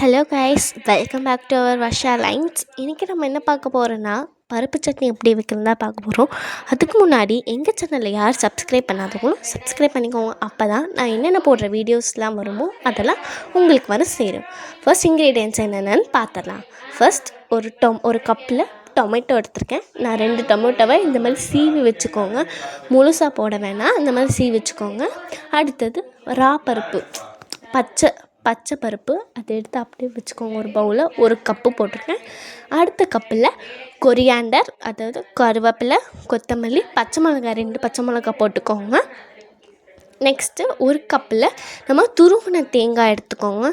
Hello guys, welcome back to our Varsha lines. இன்றைக்கி நம்ம என்ன பார்க்க போகிறோன்னா, பருப்பு சட்னி எப்படி வைக்கிறதா பார்க்க போகிறோம். அதுக்கு முன்னாடி எங்கள் சேனலில் யார் சப்ஸ்கிரைப் பண்ணாதவங்களும் சப்ஸ்கிரைப் பண்ணிக்கோங்க. அப்போ தான் நான் என்னென்ன போடுற வீடியோஸ்லாம் வருமோ அதெல்லாம் உங்களுக்கு வர சேரும். ஃபர்ஸ்ட் இன்க்ரீடியன்ட்ஸ் என்னென்னு பார்த்துடலாம். ஃபர்ஸ்ட் ஒரு கப்பில் டொமேட்டோ எடுத்திருக்கேன். நான் 2 டொமேட்டோவை இந்த மாதிரி சீவி வச்சுக்கோங்க. முழுசாக போட வேணாம், இந்த மாதிரி சீவி வச்சுக்கோங்க. அடுத்தது பருப்பு, பச்சை பருப்பு, அதை எடுத்து அப்படியே வச்சுக்கோங்க. ஒரு பவுலில் 1 கப்பு போட்டிருக்கேன். அடுத்த கப்பில் கொரியாண்டர், அதாவது கருவேப்பிலை, கொத்தமல்லி, பச்சை மிளகாய் 2 பச்சை மிளகாய் போட்டுக்கோங்க. நெக்ஸ்ட்டு 1 கப்பில் நம்ம துருவின தேங்காய் எடுத்துக்கோங்க.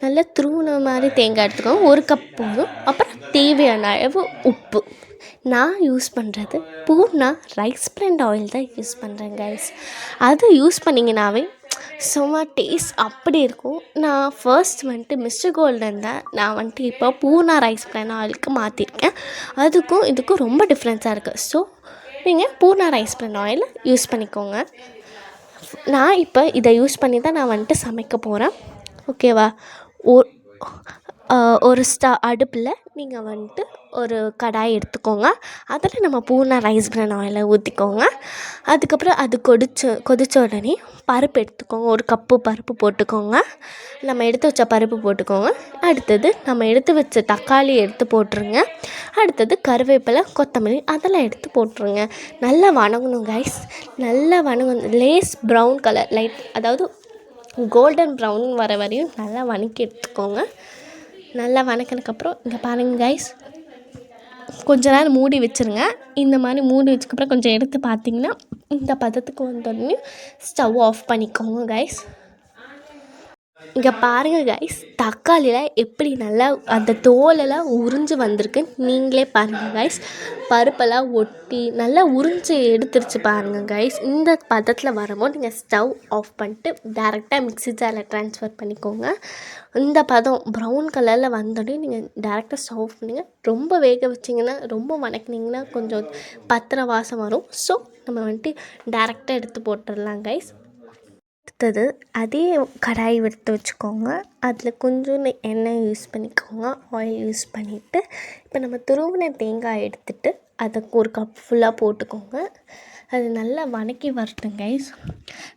நல்லா துருவின மாதிரி தேங்காய் எடுத்துக்கோங்க. 1 கப் போதும். அப்புறம் தேவையான அளவு உப்பு. நான் யூஸ் பண்ணுறது பூர்ணா ரைஸ் பிராண்ட் ஆயில் தான் யூஸ் பண்ணுறேன் கைஸ். அது யூஸ் பண்ணிங்கனாவே செம்ம டேஸ்ட் அப்படி இருக்கும். நான் ஃபர்ஸ்ட் மிஸ்டர் கோல்டன் தான் நான் இப்போ பூர்ணா ரைஸ் பிராண்ட் ஆயிலுக்கு மாற்றிருக்கேன். அதுக்கும் இதுக்கும் ரொம்ப டிஃப்ரென்ஸாக இருக்குது. ஸோ நீங்கள் Poorna rice brand oil use பண்ணிக்கோங்க. நான் இப்போ இதை யூஸ் பண்ணி தான் நான் சமைக்க போகிறேன். ஓகேவா? ஒரு அடுப்பில் நீங்கள் ஒரு கடாய் எடுத்துக்கோங்க. அதில் நம்ம பூர்ணா ரைஸ் பிராண்ட் ஆயிலை ஊற்றிக்கோங்க. அதுக்கப்புறம் அது கொதித்த உடனே பருப்பு எடுத்துக்கோங்க. 1 கப்பு பருப்பு போட்டுக்கோங்க. நம்ம எடுத்து வச்ச பருப்பு போட்டுக்கோங்க. அடுத்தது நம்ம எடுத்து வச்ச தக்காளி எடுத்து போட்டுருங்க. அடுத்தது கருவேப்பிலை, கொத்தமல்லி அதெல்லாம் எடுத்து போட்டுருங்க. நல்லா வணங்கணும் கைஸ். நல்லா வணங்கணும். லேஸ் ப்ரௌன் கலர் அதாவது கோல்டன் ப்ரௌன் வர வரையும் நல்லா வணக்கி எடுத்துக்கோங்க. நல்லா வணக்கினதுக்கப்புறம் இங்கே பாருங்கள் கைஸ், கொஞ்ச நேரம் மூடி வச்சுருங்க. இந்த மாதிரி மூடி வச்சதுக்கப்புறம் கொஞ்சம் எடுத்து பார்த்திங்கன்னா இந்த பதத்துக்கு வந்தோடனே ஸ்டவ் ஆஃப் பண்ணிக்கோங்க கைஸ். இங்கே பாருங்கள் கைஸ், தக்காளியில் எப்படி நல்லா அந்த தோலெல்லாம் உறிஞ்சி வந்திருக்கு. நீங்களே பாருங்கள் கைஸ், பருப்பெல்லாம் ஒட்டி நல்லா உறிஞ்சி எடுத்துருச்சு பாருங்கள் கைஸ். இந்த பதத்தில் வரும்போது நீங்கள் ஸ்டவ் ஆஃப் பண்ணிட்டு டேரெக்டாக மிக்ஸி ஜாரில் ட்ரான்ஸ்ஃபர் பண்ணிக்கோங்க. இந்த பதம் ப்ரௌன் கலரில் வந்தோடனே நீங்கள் டேரெக்டாக ஸ்டவ் ஆஃப் பண்ணிங்க. ரொம்ப வேக வச்சிங்கன்னா, ரொம்ப வணக்கினீங்கன்னா கொஞ்சம் பத்திர வாசம் வரும். ஸோ நம்ம டேரெக்டாக எடுத்து போட்டுடலாம் கைஸ். அடுத்தது அதே கடாய் எடுத்து வச்சுக்கோங்க. அதில் கொஞ்சம் எண்ணெய் யூஸ் பண்ணிக்கோங்க. ஆயில் யூஸ் பண்ணிவிட்டு இப்போ நம்ம துருவின தேங்காய் எடுத்துகிட்டு அதை 1 கப் ஃபுல்லாக போட்டுக்கோங்க. அது நல்லா வணக்கி வரட்டும் கைஸ்.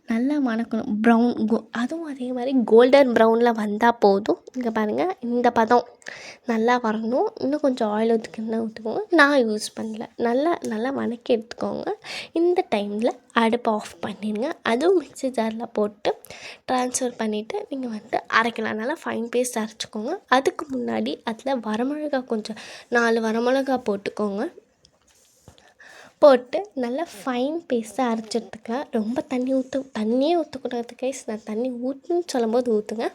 நல்லா வணக்கணும். அதுவும் அதே மாதிரி கோல்டன் ப்ரௌனில் வந்தால் போதும். இங்கே பாருங்கள், இந்த பதம் நல்லா வரணும். இன்னும் கொஞ்சம் ஆயில் ஊற்றிக்கோங்க. நான் யூஸ் பண்ணல. நல்லா வணக்கி எடுத்துக்கோங்க. இந்த டைமில் அடுப்பை ஆஃப் பண்ணிடுங்க. அதுவும் மிக்ஸி ஜாரில் போட்டு ட்ரான்ஸ்ஃபர் பண்ணிவிட்டு நீங்கள் அரைக்கலாம். நல்லா ஃபைன் பேஸ்ட் அரைச்சிக்கோங்க. அதுக்கு முன்னாடி அதில் வரமிளகா கொஞ்சம் 4 வரமிளகா போட்டுக்கோங்க. போட்டு நல்லா ஃபைன் பேஸ்ட்டாக அரைச்சிட்டுருக்கேன். ரொம்ப தண்ணியே ஊற்றக்கூடாது கைஸ். நான் தண்ணி ஊற்றுன்னு சொல்லும்போது ஊற்றுங்க.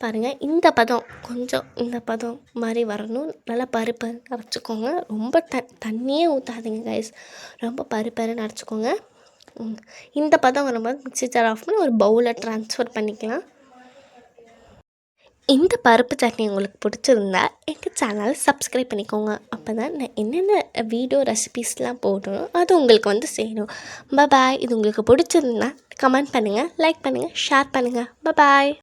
பாருங்கள், இந்த பதம் மாதிரி வரணும். நல்லா பருப்பருன்னு அரைச்சிக்கோங்க. ரொம்ப தண்ணியே ஊற்றாதீங்க கைஸ். ரொம்ப பருப்பருன்னு அரைச்சிக்கோங்க. இந்த பதம் வரும்போது மிக்ஸி ஜார் ஆஃப் பண்ணி ஒரு பவுலில் ட்ரான்ஸ்ஃபர் பண்ணிக்கலாம். இந்த பருப்பு சட்னி உங்களுக்கு பிடிச்சிருந்தா எங்கள் சேனலை சப்ஸ்கிரைப் பண்ணிக்கோங்க. அப்போ தான் நான் என்னென்ன வீடியோ ரெசிபீஸ்லாம் போடுறோம் அது உங்களுக்கு சேரும். பாய். இது உங்களுக்கு பிடிச்சிருந்தா கமெண்ட் பண்ணுங்கள், லைக் பண்ணுங்கள், ஷேர் பண்ணுங்கள். பாய்.